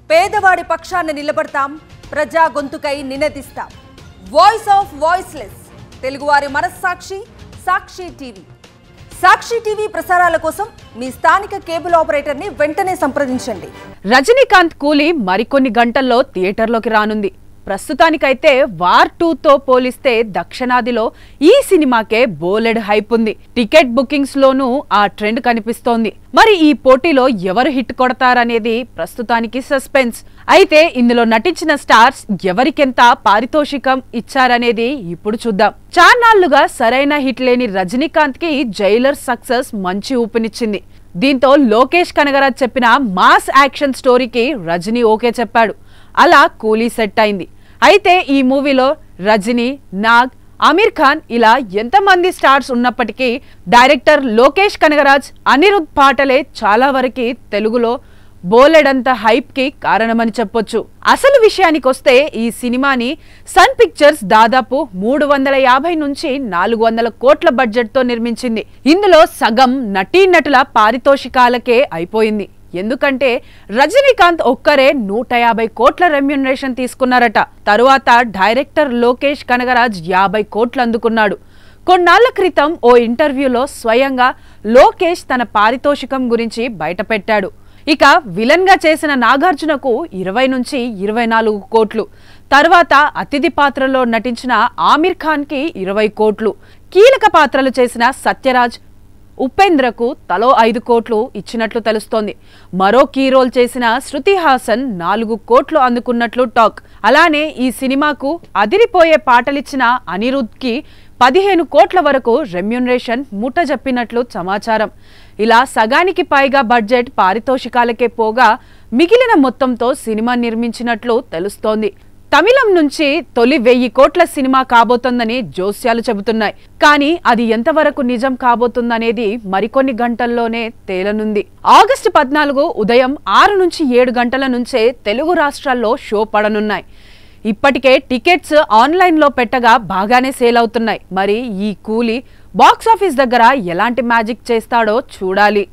పేదవాడి పక్షాన నిలబడతాం, ప్రజా గొంతుకై నినదిస్తాం. వాయిస్ ఆఫ్ వాయిస్లెస్, తెలుగువారి మనస్సాక్షి సాక్షి టీవీ. సాక్షి టీవీ ప్రసారాల కోసం మీ స్థానిక కేబుల్ ఆపరేటర్ని వెంటనే సంప్రదించండి. రజనీకాంత్ కూలీ మరికొన్ని గంటల్లో థియేటర్లోకి రానుంది. ప్రస్తుతానికైతే వార్ 2తో పోలిస్తే దక్షిణాదిలో ఈ సినిమాకే బోలెడ్ హైప్ ఉంది. టికెట్ బుకింగ్స్ లోనూ ఆ ట్రెండ్ కనిపిస్తోంది. మరి ఈ పోటీలో ఎవరు హిట్ కొడతారనేది ప్రస్తుతానికి సస్పెన్స్. అయితే ఇందులో నటించిన స్టార్స్ ఎవరికెంత పారితోషికం ఇచ్చారనేది ఇప్పుడు చూద్దాం. చాన్నాళ్లుగా సరైన హిట్ లేని రజనీకాంత్ కి జైలర్ సక్సెస్ మంచి ఊపినిచ్చింది. దీంతో లోకేష్ కనగరాజ్ చెప్పిన మాస్ యాక్షన్ స్టోరీకి రజనీ ఓకే చెప్పాడు. అలా కూలీ సెట్ అయింది. అయితే ఈ మూవీలో రజనీ, నాగ్, ఆమిర్ ఖాన్ ఇలా ఎంతమంది స్టార్స్ ఉన్నప్పటికీ డైరెక్టర్ లోకేష్ కనగరాజ్, అనిరుద్ పాటలే చాలా వరకు తెలుగులో బోలెడంత హైప్ కి కారణమని చెప్పొచ్చు. అసలు విషయానికొస్తే ఈ సినిమాని సన్ పిక్చర్స్ దాదాపు 350 నుంచి 400 కోట్ల బడ్జెట్ తో నిర్మించింది. ఇందులో సగం నటీనటుల పారితోషికాలకే అయిపోయింది. ఎందుకంటే రజనీకాంత్ ఒక్కరే 150 కోట్ల రెమ్యూనరేషన్ తీసుకున్నారట. తరువాత డైరెక్టర్ లోకేష్ కనగరాజ్ 50 కోట్లు అందుకున్నాడు. కొన్నాళ్ల క్రితం ఓ ఇంటర్వ్యూలో స్వయంగా లోకేష్ తన పారితోషికం గురించి బయటపెట్టాడు. ఇక విలన్ గా చేసిన నాగార్జునకు 20 నుంచి 24 కోట్లు, తర్వాత అతిథి పాత్రలో నటించిన ఆమిర్ ఖాన్ కి 20 కోట్లు, కీలక పాత్రలు చేసిన సత్యరాజ్, ఉపేంద్రకు తలో 5 కోట్లు ఇచ్చినట్లు తెలుస్తోంది. మరో కీ రోల్ చేసిన శృతి హాసన్ 4 కోట్లు అందుకున్నట్లు టాక్. అలానే ఈ సినిమాకు అదిరిపోయే పాటలిచ్చిన అనిరుద్ కి 15 కోట్ల వరకు రెమ్యూనరేషన్ ముట్టజెప్పినట్లు సమాచారం. ఇలా సగానికి పైగా బడ్జెట్ పారితోషికాలకే పోగా మిగిలిన మొత్తంతో సినిమా నిర్మించినట్లు తెలుస్తోంది. తమిళం నుంచి తొలి 1000 కోట్ల సినిమా కాబోతోందని జోస్యాలు చెబుతున్నాయి. కానీ అది ఎంతవరకు నిజం కాబోతుందనేది మరికొన్ని గంటల్లోనే తేలనుంది. ఆగస్టు 14 ఉదయం 6 నుంచి 7 గంటల నుంచే తెలుగు రాష్ట్రాల్లో షో పడనున్నాయి. ఇప్పటికే టికెట్స్ ఆన్లైన్లో పెట్టగా బాగానే సేల్ అవుతున్నాయి. మరి ఈ కూలీ బాక్సాఫీస్ దగ్గర ఎలాంటి మ్యాజిక్ చేస్తాడో చూడాలి.